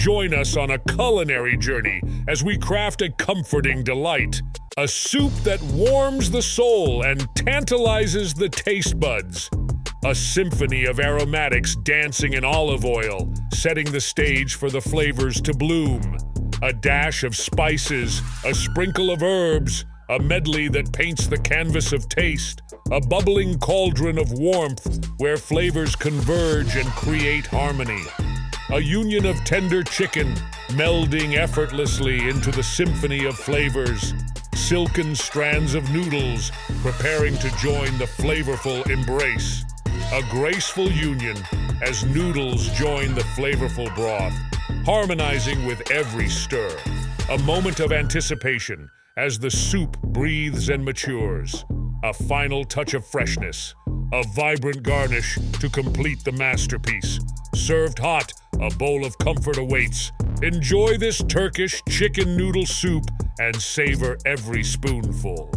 join us on a culinary journey as we craft a comforting delight. A soup that warms the soul and tantalizes the taste buds. A symphony of aromatics dancing in olive oil, setting the stage for the flavors to bloom. A dash of spices, a sprinkle of herbs, a medley that paints the canvas of taste. A bubbling cauldron of warmth where flavors converge and create harmony. A union of tender chicken melding effortlessly into the symphony of flavors. Silken strands of noodles preparing to join the flavorful embrace. A graceful union as noodles join the flavorful broth, harmonizing with every stir. A moment of anticipation as the soup breathes and matures. A final touch of freshness, a vibrant garnish to complete the masterpiece. Served hot, a bowl of comfort awaits. Enjoy this Turkish chicken noodle soup and savor every spoonful.